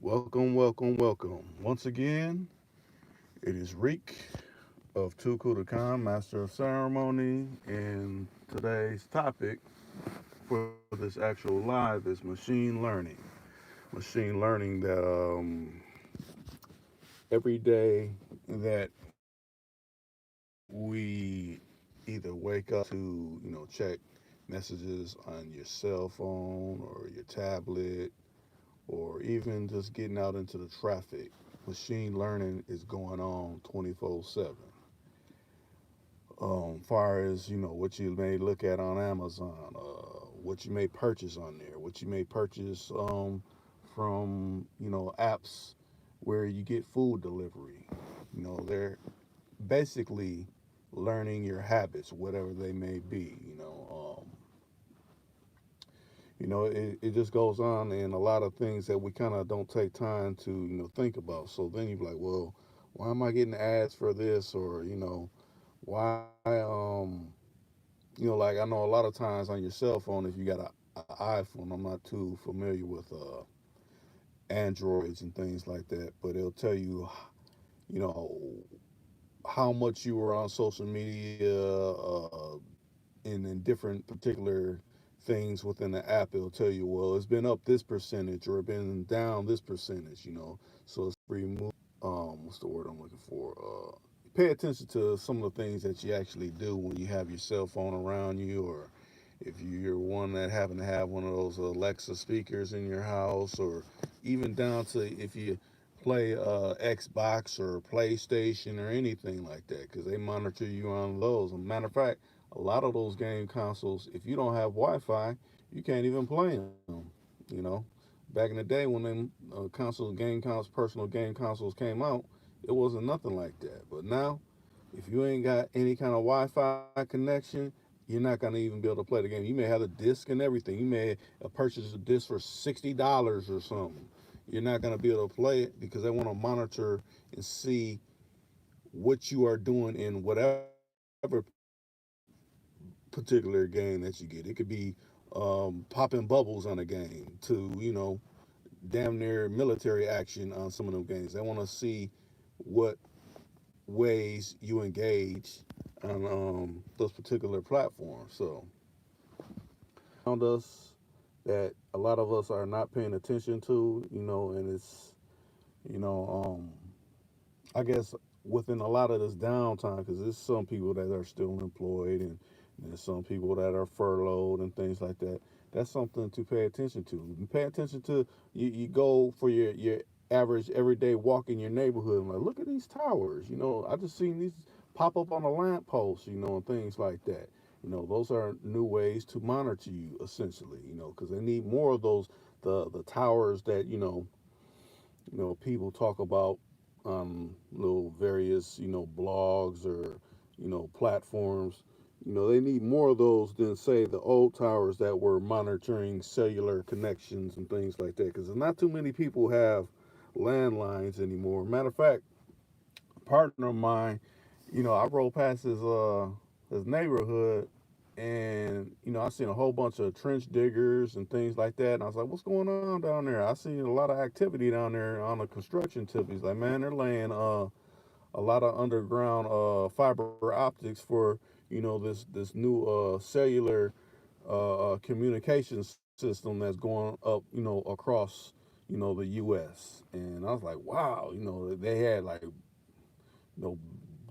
Welcome, welcome, welcome. Once again, it is Reek of Tukudakan, Master of Ceremony, and today's topic for this actual live is machine learning. Machine learning that every day that we either wake up to, check messages on your cell phone or your tablet, or even just getting out into the traffic, machine learning is going on 24/7. Far as what you may look at on Amazon, what you may purchase on there, what you may purchase from apps where you get food delivery. They're basically learning your habits, whatever they may be. It just goes on, and a lot of things that we kind of don't take time to think about. So then you're like, well, why am I getting ads for this, or why like I know a lot of times on your cell phone, if you got a iPhone, I'm not too familiar with Androids and things like that, but it'll tell you, you know, how much you were on social media, in different particular things within the app. It'll tell you, well, it's been up this percentage or it's been down this percentage. So it's remove. What's the word I'm looking for? Pay attention to some of the things that you actually do when you have your cell phone around you, or if you're one that happen to have one of those Alexa speakers in your house, or even down to if you play Xbox or PlayStation or anything like that, because they monitor you on those. As a matter of fact, a lot of those game consoles, if you don't have Wi-Fi, you can't even play them. You know, back in the day when them personal game consoles came out, it wasn't nothing like that. But now, if you ain't got any kind of Wi-Fi connection, you're not gonna even be able to play the game. You may have the disc and everything. You may purchase a disc for $60 or something. You're not gonna be able to play it because they want to monitor and see what you are doing in whatever particular game that you get. It could be popping bubbles on a game to damn near military action on some of them games. They want to see what ways you engage on those particular platforms. So around us that a lot of us are not paying attention to, and it's you know I guess within a lot of this downtime, because there's some people that are still employed, and there's some people that are furloughed and things like that. That's something to pay attention to. You pay attention to, you go for your average everyday walk in your neighborhood and like, look at these towers. I just seen these pop up on a lamppost, and things like that. Those are new ways to monitor you essentially, because they need more of those, the towers that people talk about little various blogs or platforms. They need more of those than say the old towers that were monitoring cellular connections and things like that, because not too many people have landlines anymore. Matter of fact, a partner of mine, I rolled past his neighborhood, and I seen a whole bunch of trench diggers and things like that. And I was like, "What's going on down there?" I seen a lot of activity down there on the construction tip. He's like, "Man, they're laying a lot of underground fiber optics for this new cellular communication system that's going up across the U.S." And I was like, "Wow!" They had like know,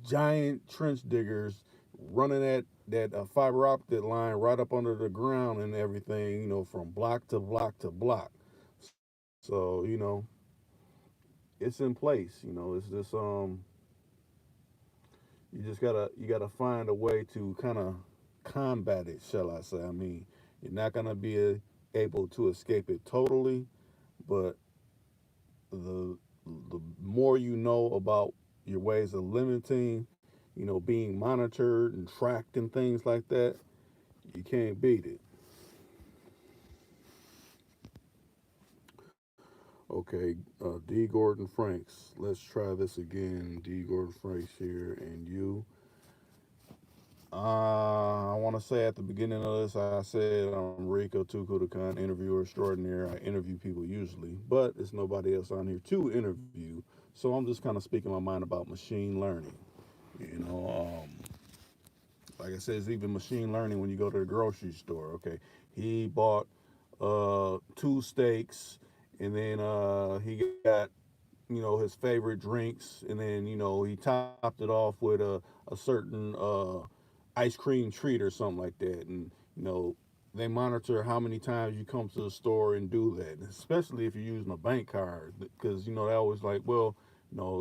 giant trench diggers running that fiber optic line right up under the ground and everything, from block to block to block. So, it's in place. It's just you gotta find a way to kind of combat it, shall I say? I mean, you're not gonna be able to escape it totally, but the the more you know about your ways of limiting, being monitored and tracked and things like that, you can't beat it. Okay, D. Gordon Franks. Let's try this again. D. Gordon Franks here, and you. I want to say at the beginning of this, I said I'm Rico Tuku, the kind interviewer extraordinaire. I interview people usually, but there's nobody else on here to interview. So I'm just kind of speaking my mind about machine learning. You know, like I said, it's even machine learning when you go to the grocery store. Okay, he bought two steaks, and then he got his favorite drinks, and then he topped it off with a certain ice cream treat or something like that, and they monitor how many times you come to the store and do that, especially if you're using a bank card, because they always like, well,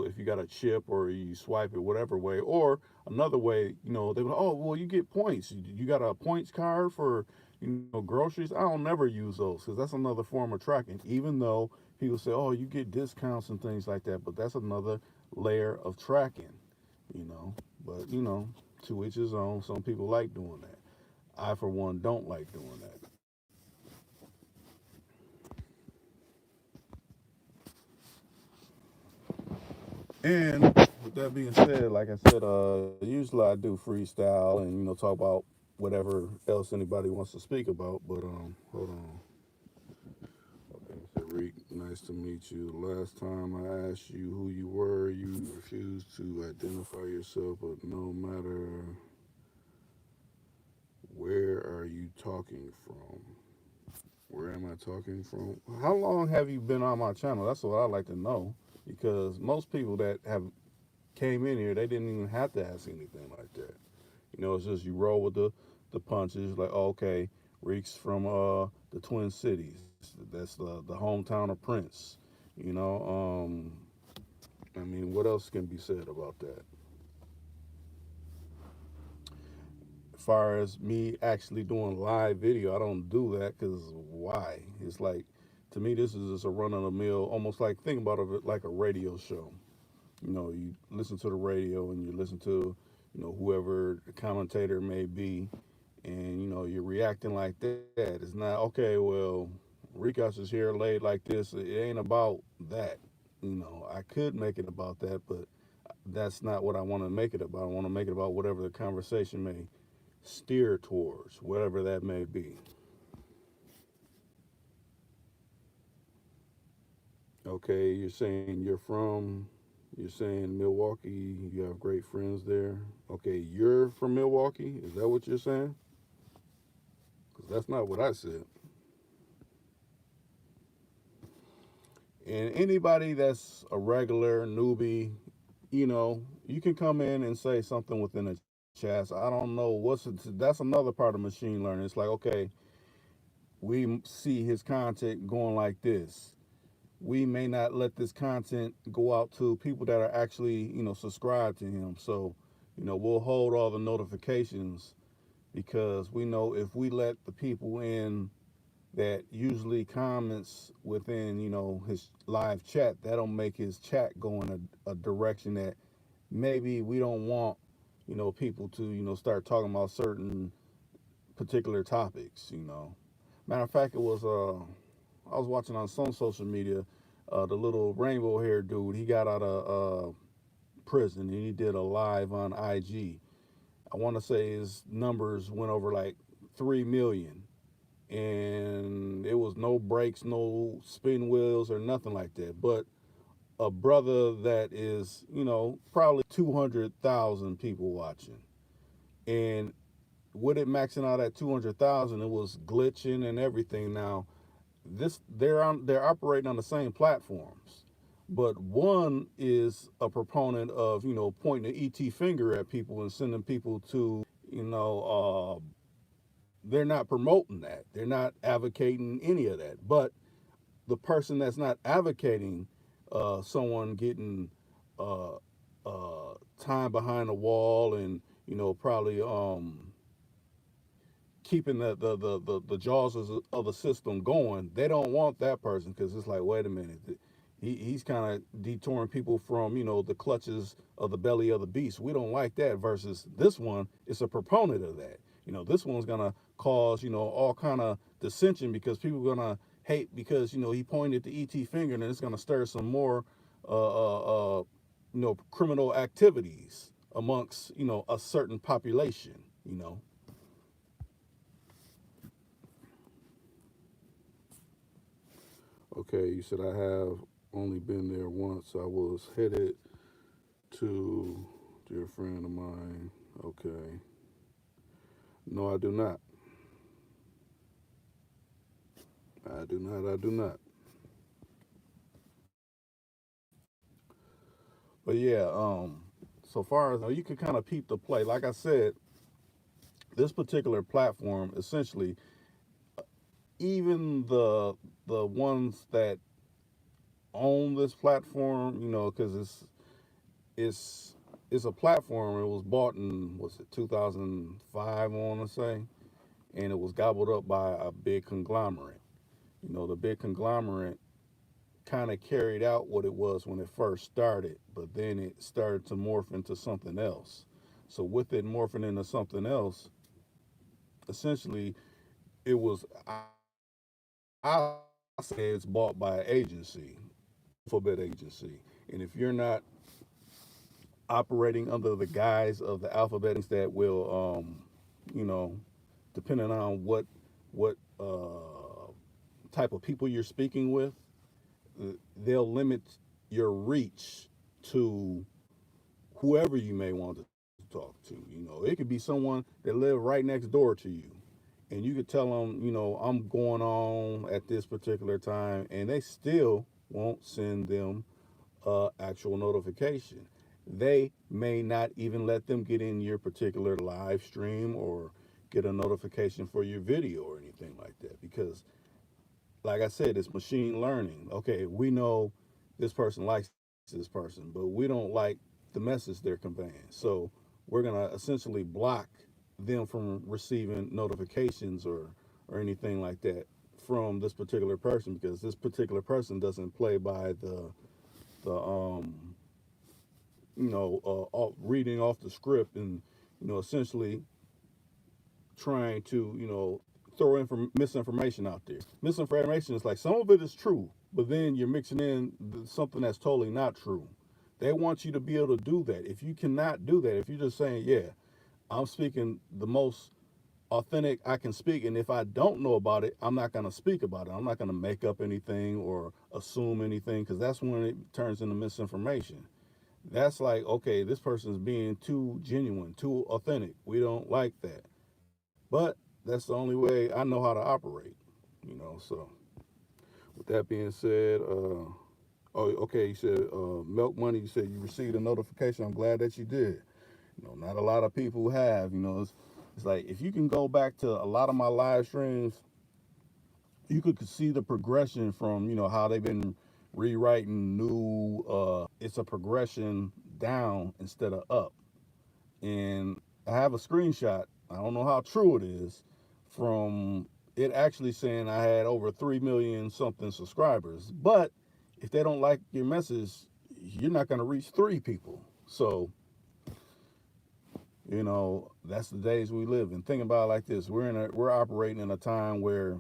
if you got a chip or you swipe it whatever way, or another way, they go, oh, well, you get points. You got a points card for groceries. I don't never use those because that's another form of tracking. Even though people say, oh, you get discounts and things like that, but that's another layer of tracking. You know, but to each his own. Some people like doing that. I, for one, don't like doing that. And with that being said, like I said, usually I do freestyle and talk about whatever else anybody wants to speak about. But hold on. Okay, so Reek, nice to meet you. The last time I asked you who you were, you refused to identify yourself. But no matter where are you talking from? Where am I talking from? How long have you been on my channel? That's what I'd like to know. Because most people that have came in here, they didn't even have to ask anything like that. It's just you roll with the punches. Like, oh, okay, Reeks from the Twin Cities. That's the hometown of Prince. You know, I mean, what else can be said about that? As far as me actually doing live video, I don't do that because why? It's like, to me, this is just a run of the mill, almost like, think about it like a radio show. You listen to the radio and you listen to, whoever the commentator may be, and you're reacting like that. It's not okay. Well, Rikas is here laid like this. It ain't about that. I could make it about that, but that's not what I want to make it about. I want to make it about whatever the conversation may steer towards, whatever that may be. Okay, you're saying Milwaukee, you have great friends there. Okay, you're from Milwaukee? Is that what you're saying? Because that's not what I said. And anybody that's a regular newbie, you can come in and say something within the chat. I don't know that's another part of machine learning. It's like, okay, we see his content going like this. We may not let this content go out to people that are actually, subscribed to him. So, we'll hold all the notifications because we know if we let the people in that usually comments within, his live chat, that'll make his chat go in a direction that maybe we don't want, people to, start talking about certain particular topics. Matter of fact, it was I was watching on some social media, the little rainbow hair dude, he got out of prison and he did a live on IG. I want to say his numbers went over like 3 million, and it was no breaks, no spin wheels or nothing like that. But a brother that is, probably 200,000 people watching. And with it maxing out at 200,000, it was glitching and everything. Now, they're operating on the same platforms, but one is a proponent of pointing the ET finger at people and sending people to they're not promoting that, they're not advocating any of that. But the person that's not advocating someone getting uh, time behind a wall and probably keeping the jaws of the system going, they don't want that person because it's like, wait a minute, he's kind of detouring people from the clutches of the belly of the beast. We don't like that. Versus this one, it's a proponent of that. This one's gonna cause all kind of dissension because people are gonna hate because he pointed the ET finger, and it's gonna stir some more criminal activities amongst a certain population. you know. Okay, you said I have only been there once. I was headed to dear friend of mine. Okay. No, I do not. I do not. I do not. But yeah, so far as you can kind of peep the play. Like I said, this particular platform, essentially, even the ones that own this platform, because it's it's a platform. It was bought in was it 2005, I want to say, and it was gobbled up by a big conglomerate. The big conglomerate kind of carried out what it was when it first started, but then it started to morph into something else. So with it morphing into something else, essentially it was I say it's bought by an agency, alphabet agency. And if you're not operating under the guise of the alphabet that will you know, depending on what type of people you're speaking with, they'll limit your reach to whoever you may want to talk to. It could be someone that live right next door to you, and you could tell them, I'm going on at this particular time, and they still won't send them actual notification. They may not even let them get in your particular live stream or get a notification for your video or anything like that because, like I said, it's machine learning. Okay, we know this person likes this person, but we don't like the message they're conveying. So we're gonna essentially block them from receiving notifications or anything like that from this particular person because this particular person doesn't play by the reading off the script and essentially trying to throw misinformation out there. Misinformation is like some of it is true, but then you're mixing in something that's totally not true. They want you to be able to do that. If you cannot do that, if you're just saying, yeah, I'm speaking the most authentic I can speak, and if I don't know about it, I'm not going to speak about it. I'm not going to make up anything or assume anything because that's when it turns into misinformation. That's like, okay, this person's being too genuine, too authentic. We don't like that. But that's the only way I know how to operate. So with that being said, oh, okay, you said Milk Money. You said you received a notification. I'm glad that you did. Not a lot of people have. It's like if you can go back to a lot of my live streams, you could see the progression from how they've been rewriting new. It's a progression down instead of up, and I have a screenshot. I don't know how true it is from it actually saying I had over 3 million something subscribers. But if they don't like your message, you're not going to reach 3 people. So, that's the days we live in. Think about it like this. We're operating in a time where,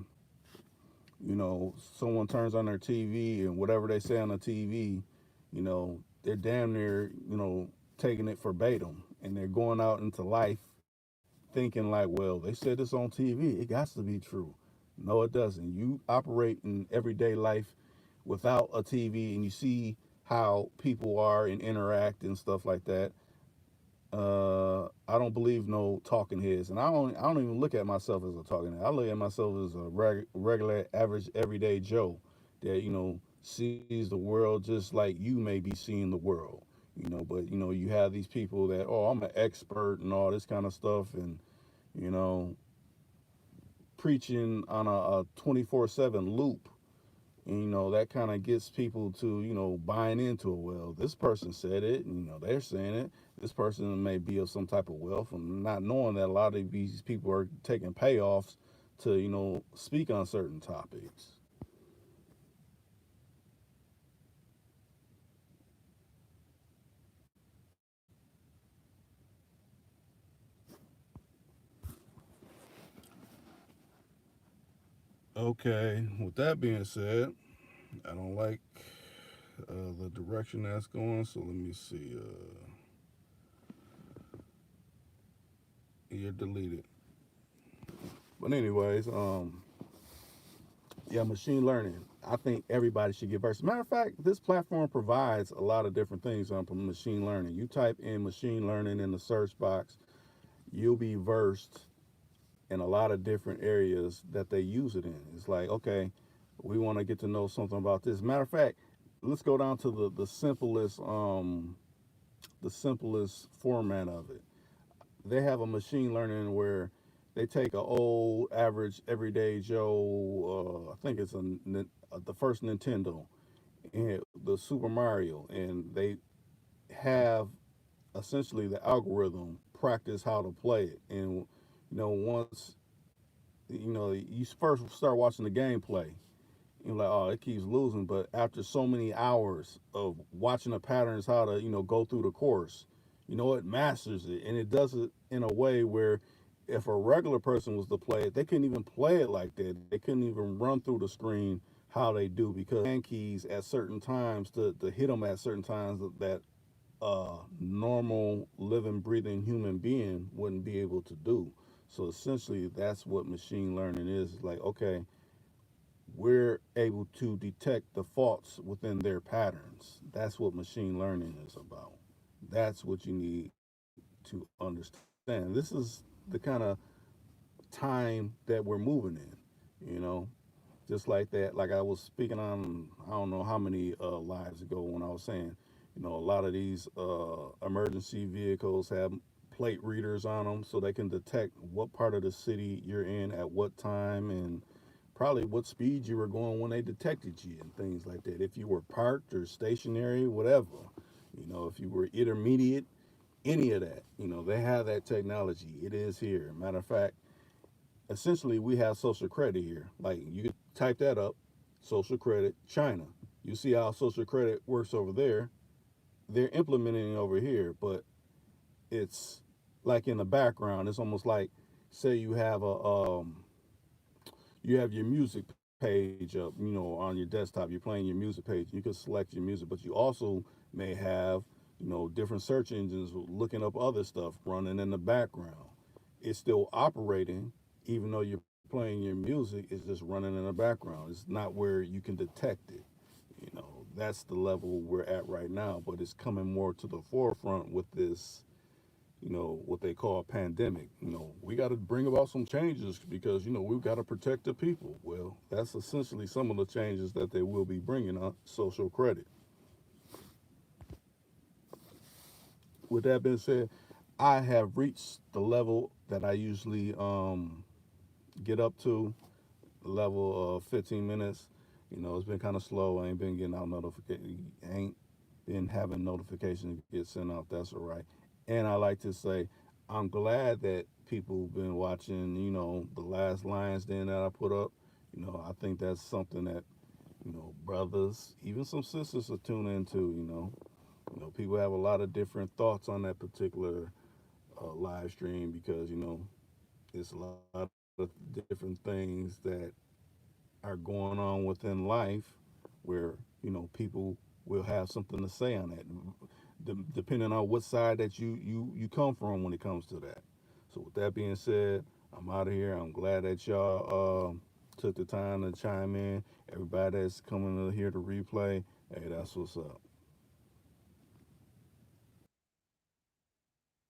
someone turns on their TV and whatever they say on the TV, they're damn near, taking it verbatim and they're going out into life thinking like, well, they said this on TV. It got to be true. No, it doesn't. You operate in everyday life without a TV and you see how people are and interact and stuff like that. I don't believe no talking heads, and I don't even look at myself as a talking head. I look at myself as a regular, average, everyday Joe that sees the world just like you may be seeing the world. But you have these people that I'm an expert and all this kind of stuff, and you know preaching on a 24/7 loop. And, that kind of gets people to buying into it. Well, this person said it, and they're saying it. This person may be of some type of wealth, and not knowing that a lot of these people are taking payoffs to speak on certain topics. Okay, with that being said, I don't like the direction that's going. So let me see. You're deleted. But anyways, yeah, machine learning. I think everybody should get versed. Matter of fact, this platform provides a lot of different things on machine learning. You type in machine learning in the search box, you'll be versed in a lot of different areas that they use it in. It's like, okay, we want to get to know something about this. Matter of fact, let's go down to the simplest format of it. They have a machine learning where they take a old average everyday Joe. I think it's the first Nintendo and the Super Mario, and they have essentially the algorithm practice how to play it. And once you first start watching the gameplay, you're like, oh, it keeps losing. But after so many hours of watching the patterns, how to go through the course, it masters it, and it does it in a way where if a regular person was to play it, they couldn't even play it like that. They couldn't even run through the screen how they do because hand keys at certain times to hit them at certain times that normal living breathing human being wouldn't be able to do. So essentially that's what machine learning is. It's like, okay, we're able to detect the faults within their patterns. That's what machine learning is about. That's what you need to understand. This is the kind of time that we're moving in, just like that. Like I was speaking on, I don't know how many lives ago when I was saying, a lot of these emergency vehicles have plate readers on them so they can detect what part of the city you're in at what time and probably what speed you were going when they detected you and things like that. If you were parked or stationary, whatever, if you were intermediate, any of that, they have that technology. It is here. Matter of fact, essentially, we have social credit here. Like you could type that up, social credit, China. You see how social credit works over there. They're implementing it over here, but it's like in the background. It's almost like, say you have your music page up, on your desktop. You're playing your music page. You can select your music, but you also may have, different search engines looking up other stuff running in the background. It's still operating, even though you're playing your music. It's just running in the background. It's not where you can detect it. That's the level we're at right now, but it's coming more to the forefront with this what they call a pandemic. We got to bring about some changes because, we've got to protect the people. Well, that's essentially some of the changes that they will be bringing on social credit. With that being said, I have reached the level that I usually get up to, the level of 15 minutes. It's been kind of slow. I ain't been getting out notification. Ain't been having notifications get sent out. That's all right. And I like to say, I'm glad that people have been watching. The last Lions Den that I put up. I think that's something that brothers, even some sisters, are tuning into. People have a lot of different thoughts on that particular live stream because it's a lot of different things that are going on within life where people will have something to say on that depending on what side that you come from when it comes to that. So with that being said, I'm out of here. I'm glad that y'all took the time to chime in. Everybody that's coming to hear the replay, hey, that's what's up.